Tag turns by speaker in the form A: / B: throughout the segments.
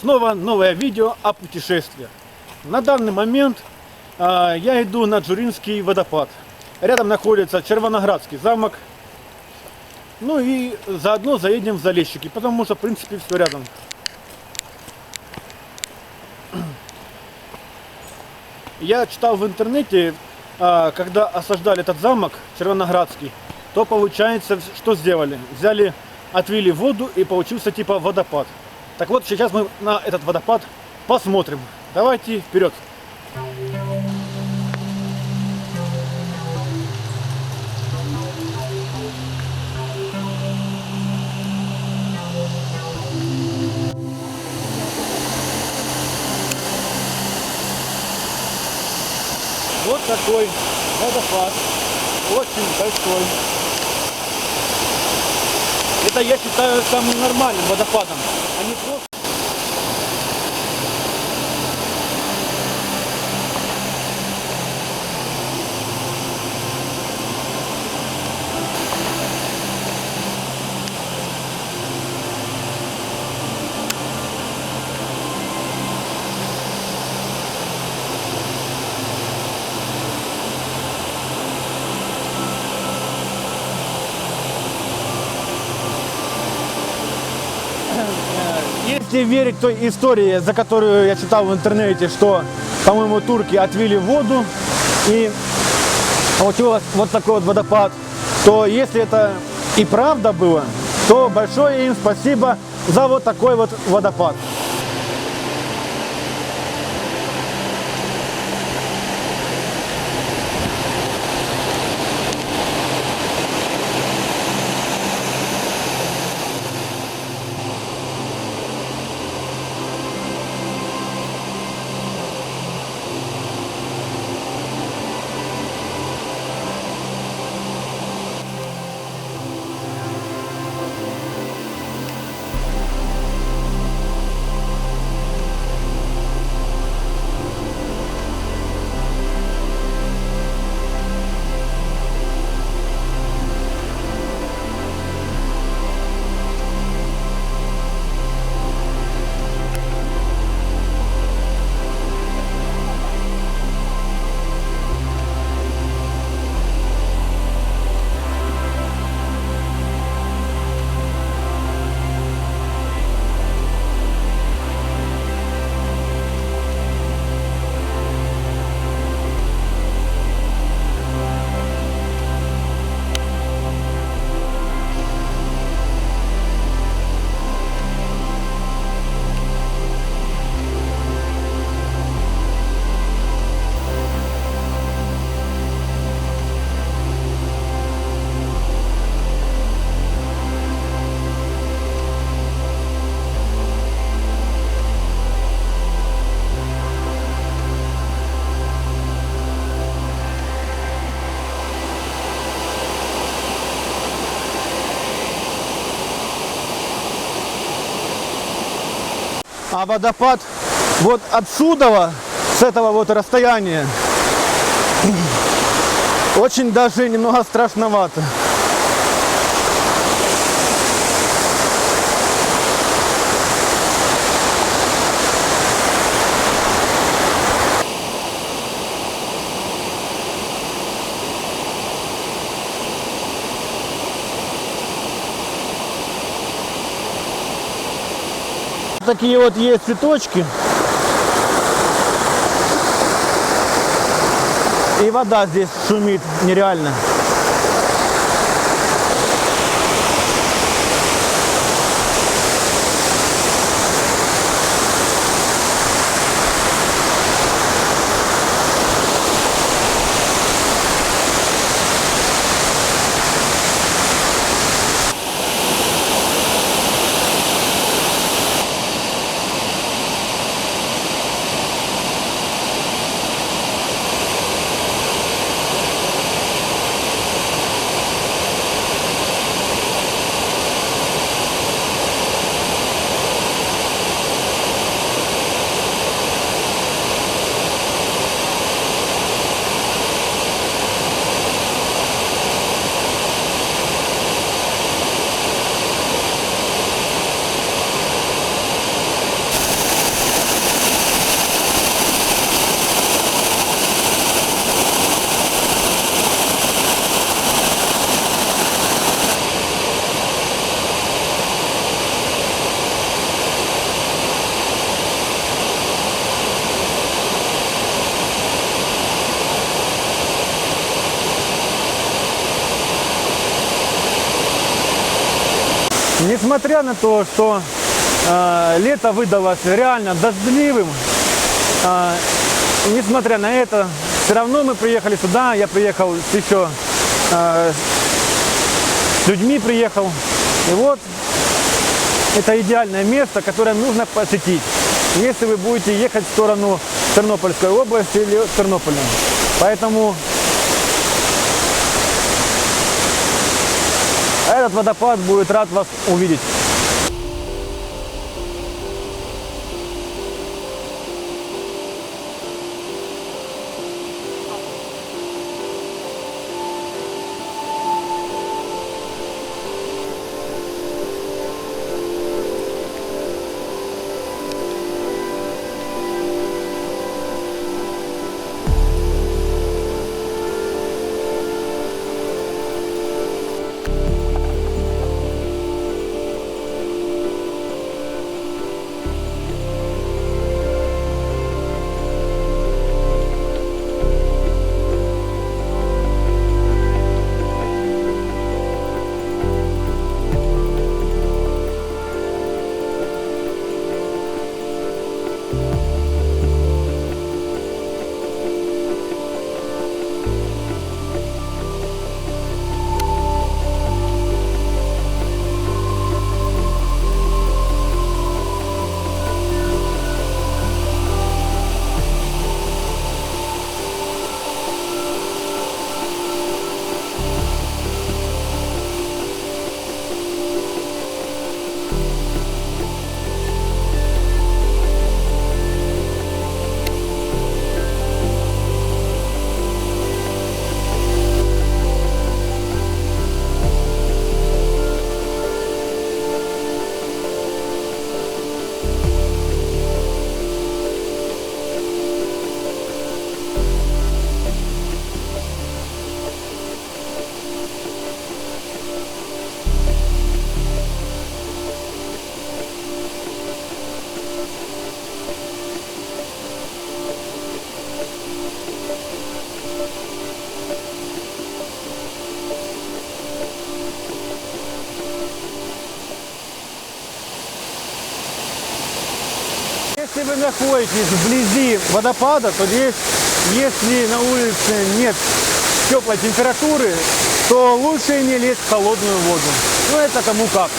A: Снова новое видео о путешествиях. На данный момент я иду на Джуринский водопад. Рядом находится Червоноградский замок. Ну и заодно заедем в Залесщики, потому что в принципе все рядом. Я читал в интернете, когда осаждали этот замок Червоноградский, то получается, что сделали? Взяли, отвели воду и получился типа водопад. Так вот, сейчас мы на этот водопад посмотрим. Давайте вперед! Вот такой водопад, очень большой. Это, я считаю, самым нормальным водопадом, а не просто... Если верить той истории, за которую я читал в интернете, что, по-моему, турки отвели воду и получился вот такой вот водопад, то если это и правда было, то большое им спасибо за вот такой вот водопад. А водопад вот отсюда, с этого вот расстояния, очень даже немного страшновато. Такие вот есть цветочки. И вода здесь шумит нереально. несмотря на то, что лето выдалось реально дождливым, несмотря на это, все равно мы приехали сюда, я приехал еще с людьми приехал. И вот это идеальное место, которое нужно посетить, если вы будете ехать в сторону Тернопольской области или Тернополя. Поэтому этот водопад будет рад вас увидеть. Если вы находитесь вблизи водопада, то здесь, если на улице нет теплой температуры, то лучше не лезть в холодную воду. Ну это кому как.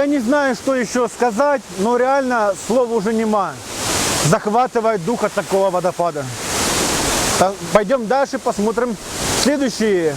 A: Я не знаю, что еще сказать, но реально слов уже нема. Захватывает дух от такого водопада. Пойдем дальше, посмотрим следующие.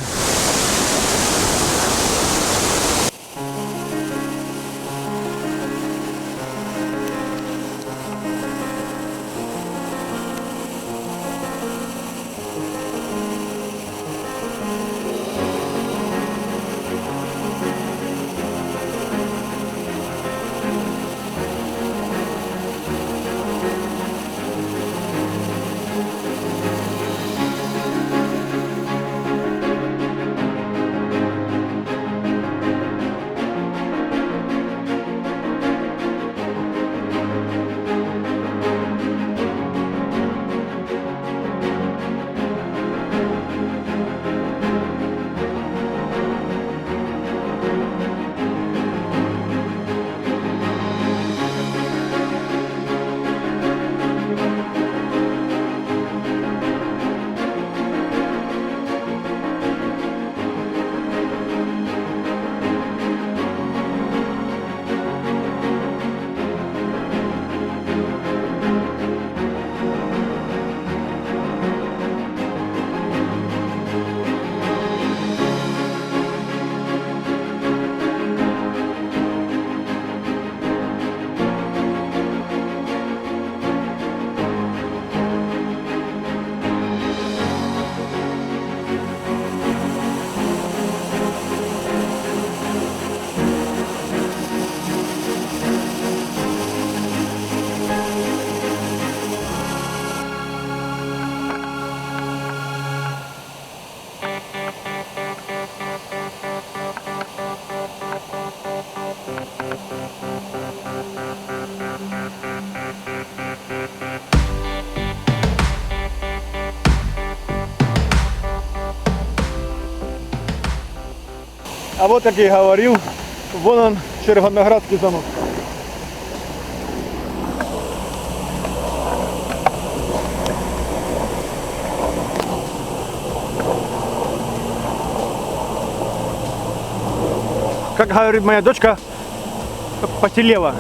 A: А вот, как я и говорил, вон он, Червоноградский замок. Как говорит моя дочка, потелела.